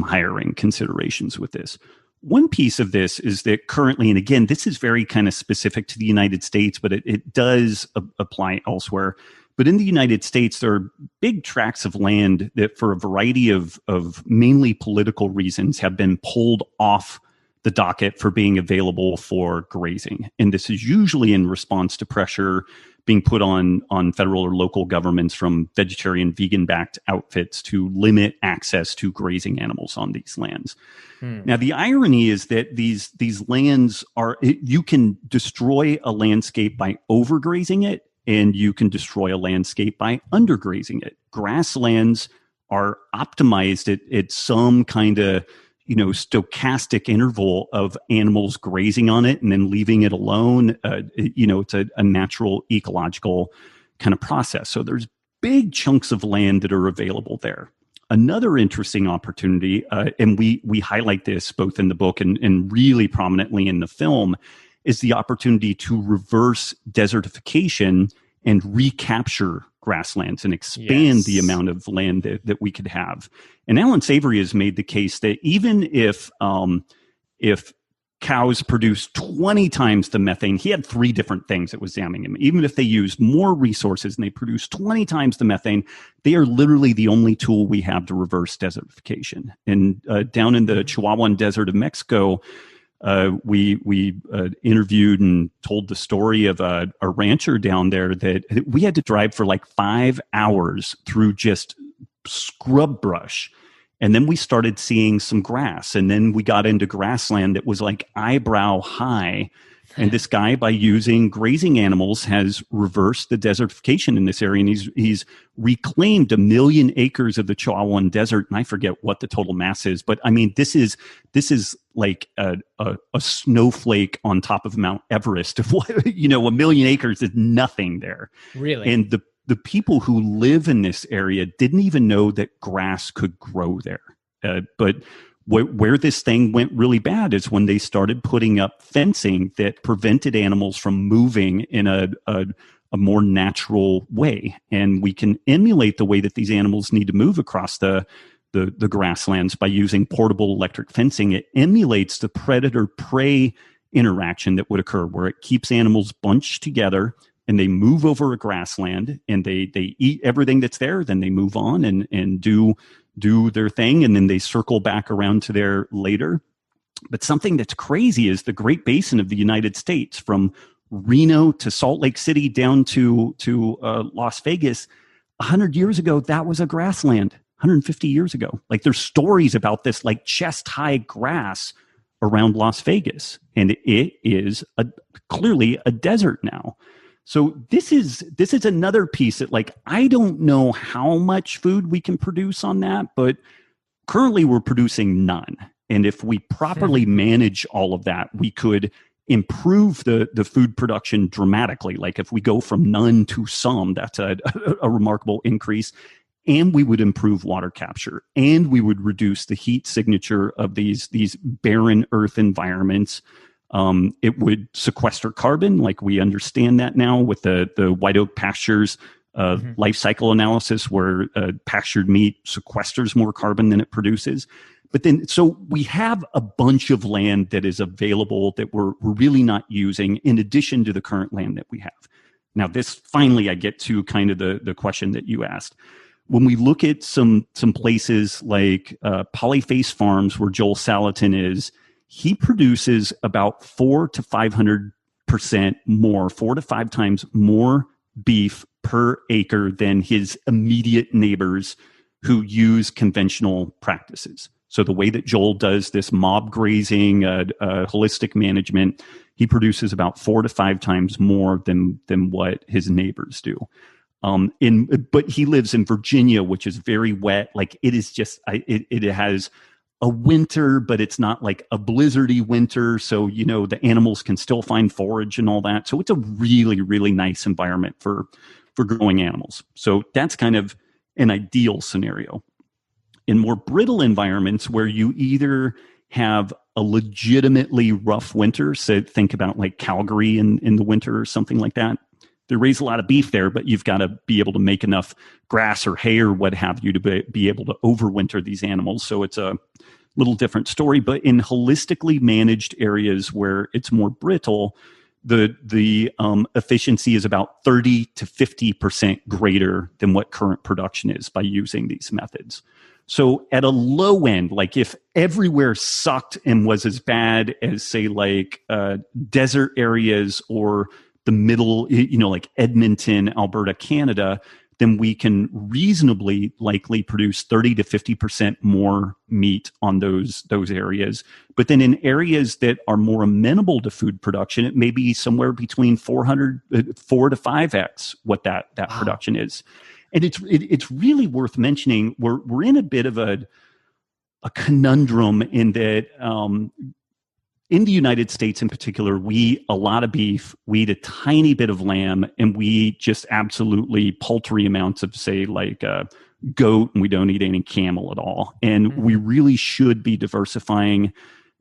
higher end considerations with this. One piece of this is that currently, and again, this is very kind of specific to the United States, but it does apply elsewhere. But in the United States, there are big tracts of land that, for a variety of mainly political reasons, have been pulled off the docket for being available for grazing. And this is usually in response to pressure being put on federal or local governments from vegetarian, vegan-backed outfits to limit access to grazing animals on these lands. Now, the irony is that these lands you can destroy a landscape by overgrazing it, and you can destroy a landscape by undergrazing it. Grasslands are optimized at some kind of, stochastic interval of animals grazing on it and then leaving it alone. It's a natural ecological kind of process. So there's big chunks of land that are available there. another interesting opportunity, and we highlight this both in the book and really prominently in the film, is the opportunity to reverse desertification and recapture grasslands and expand the amount of land that we could have. And Alan Savory has made the case that even if cows produce 20 times the methane, he had 3 different things that was damning him. Even if they used more resources and they produce 20 times the methane, they are literally the only tool we have to reverse desertification. And down in the Chihuahuan Desert of Mexico, we interviewed and told the story of a rancher down there that we had to drive for like 5 hours through just scrub brush. And then we started seeing some grass. And then we got into grassland that was like eyebrow high. And this guy, by using grazing animals, has reversed the desertification in this area. And he's reclaimed 1 million acres of the Chihuahuan Desert. And I forget what the total mass is. But I mean, this is like a snowflake on top of Mount Everest. Of what, 1 million acres is nothing there. Really? And the people who live in this area didn't even know that grass could grow there. But where this thing went really bad is when they started putting up fencing that prevented animals from moving in a more natural way. And we can emulate the way that these animals need to move across the grasslands by using portable electric fencing. It emulates the predator-prey interaction that would occur, where it keeps animals bunched together and they move over a grassland and they eat everything that's there. Then they move on and do their thing, and then they circle back around to there later. But something that's crazy is the Great Basin of the United States, from Reno to Salt Lake City down to Las Vegas. 100 years ago, that was a grassland. 150 years ago, like there's stories about this like chest high grass around Las Vegas, and it is clearly a desert now. So this is another piece that, like, I don't know how much food we can produce on that, but currently we're producing none. And if we properly manage all of that, we could improve the food production dramatically. Like if we go from none to some, that's a remarkable increase. And we would improve water capture, and we would reduce the heat signature of these barren earth environments. It would sequester carbon, like we understand that now with the white oak pastures life cycle analysis, where pastured meat sequesters more carbon than it produces. But then, so we have a bunch of land that is available that we're really not using, in addition to the current land that we have. Now, this finally, I get to kind of the question that you asked. When we look at some places like Polyface Farms, where Joel Salatin is, he produces about 400 to 500% more, 4 to 5 times more beef per acre than his immediate neighbors who use conventional practices. So the way that Joel does this mob grazing, holistic management, he produces about 4 to 5 times more than what his neighbors do. But he lives in Virginia, which is very wet. Like it is just, it has a winter, but it's not like a blizzardy winter. So, the animals can still find forage and all that. So it's a really, really nice environment for growing animals. So that's kind of an ideal scenario. In more brittle environments where you either have a legitimately rough winter, so think about like Calgary in the winter or something like that. They raise a lot of beef there, but you've got to be able to make enough grass or hay or what have you to be able to overwinter these animals. So it's a little different story. But in holistically managed areas where it's more brittle, the efficiency is about 30 to 50% greater than what current production is by using these methods. So at a low end, like if everywhere sucked and was as bad as, say, like desert areas or the middle, like Edmonton, Alberta, Canada, then we can reasonably likely produce 30 to 50% more meat on those areas. But then in areas that are more amenable to food production, it may be somewhere between 4 to 5x what that wow. production is. And it's really worth mentioning, we're in a bit of a conundrum in that in the United States in particular, we eat a lot of beef, we eat a tiny bit of lamb, and we eat just absolutely paltry amounts of, say, like goat and we don't eat any camel at all. And we really should be diversifying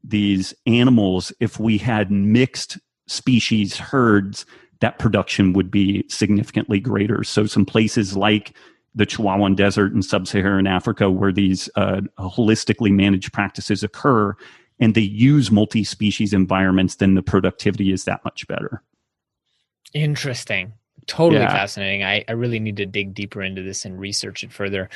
these animals. If we had mixed species herds, that production would be significantly greater. So some places like the Chihuahuan Desert in sub-Saharan Africa, where these holistically managed practices occur, and they use multi-species environments, then the productivity is that much better. Interesting. Totally fascinating. I really need to dig deeper into this and research it further.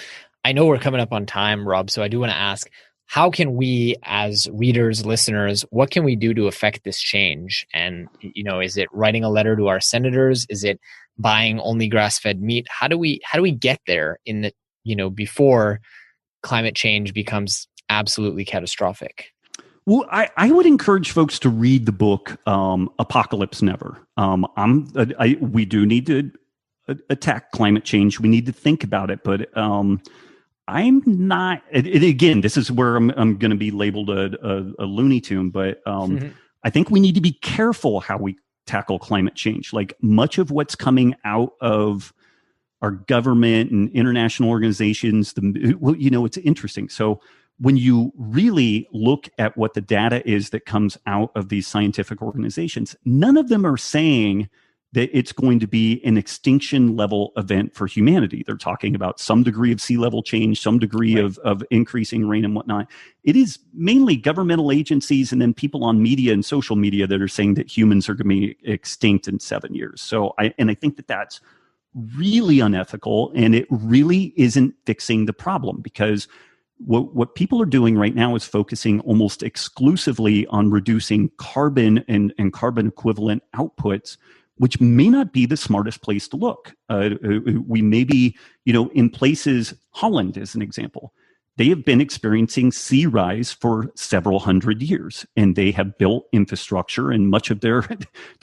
I know we're coming up on time, Rob, so I do want to ask, how can we as readers, listeners, what can we do to affect this change? And, is it writing a letter to our senators? Is it buying only grass-fed meat? How do we get there in the, before climate change becomes absolutely catastrophic? Well, I would encourage folks to read the book Apocalypse Never. We do need to attack climate change. We need to think about it, but I'm not. Again, this is where I'm going to be labeled a Looney Tune, but I think we need to be careful how we tackle climate change. Like much of what's coming out of our government and international organizations, it's interesting. So when you really look at what the data is that comes out of these scientific organizations, none of them are saying that it's going to be an extinction level event for humanity. They're talking about some degree of sea level change, some degree of increasing rain and whatnot. It is mainly governmental agencies and then people on media and social media that are saying that humans are going to be extinct in 7 years. So I think that that's really unethical, and it really isn't fixing the problem, because what people are doing right now is focusing almost exclusively on reducing carbon and carbon equivalent outputs, which may not be the smartest place to look. We may be, in places, Holland is an example. They have been experiencing sea rise for several hundred years, and they have built infrastructure, and much of their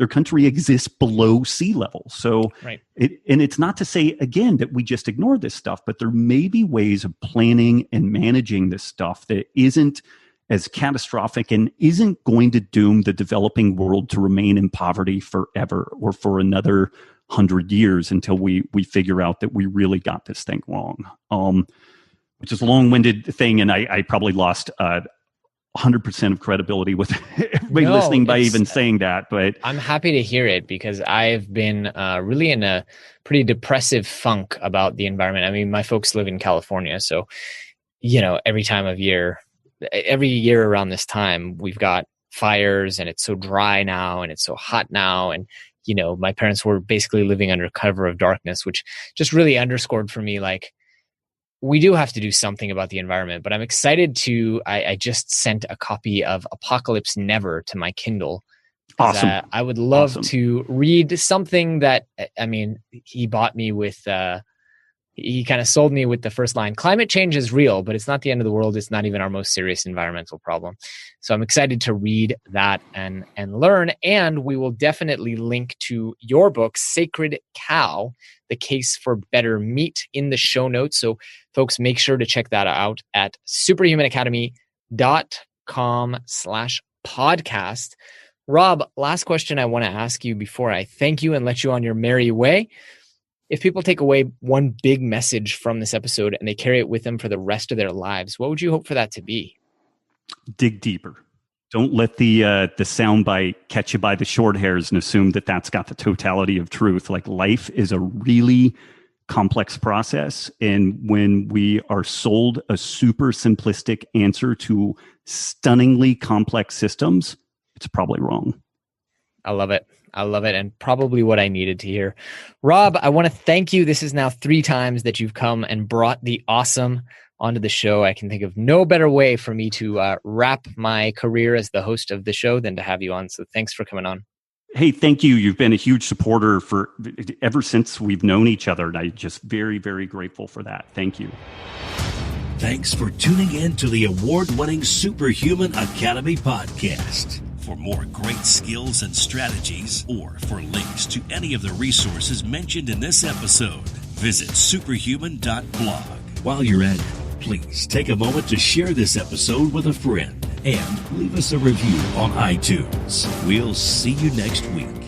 country exists below sea level. So, and it's not to say, again, that we just ignore this stuff, but there may be ways of planning and managing this stuff that isn't as catastrophic and isn't going to doom the developing world to remain in poverty forever or for another 100 years until we figure out that we really got this thing wrong. Which is a long-winded thing, and I probably lost 100% of credibility with everybody listening by even saying that. But I'm happy to hear it, because I've been really in a pretty depressive funk about the environment. I mean, my folks live in California, so every year around this time, we've got fires, and it's so dry now, and it's so hot now, and my parents were basically living under cover of darkness, which just really underscored for me, like, we do have to do something about the environment. But I'm excited I just sent a copy of Apocalypse Never to my Kindle. Awesome. I would love to read something that, he bought me with, he kind of sold me with the first line: climate change is real, but it's not the end of the world. It's not even our most serious environmental problem. So I'm excited to read that and learn. And we will definitely link to your book, Sacred Cow: The Case for Better Meat, in the show notes. So folks, make sure to check that out at superhumanacademy.com/podcast. Rob, last question I want to ask you before I thank you and let you on your merry way. If people take away one big message from this episode and they carry it with them for the rest of their lives, what would you hope for that to be? Dig deeper. Don't let the soundbite catch you by the short hairs and assume that that's got the totality of truth. Like, life is a really complex process. And when we are sold a super simplistic answer to stunningly complex systems, it's probably wrong. I love it. And probably what I needed to hear. Rob, I want to thank you. This is now 3 times that you've come and brought the awesome onto the show. I can think of no better way for me to wrap my career as the host of the show than to have you on. So thanks for coming on. Hey, thank you. You've been a huge supporter ever since we've known each other. And I'm just very, very grateful for that. Thank you. Thanks for tuning in to the award-winning Superhuman Academy podcast. For more great skills and strategies, or for links to any of the resources mentioned in this episode, visit superhuman.blog. While you're at it, please take a moment to share this episode with a friend and leave us a review on iTunes. We'll see you next week.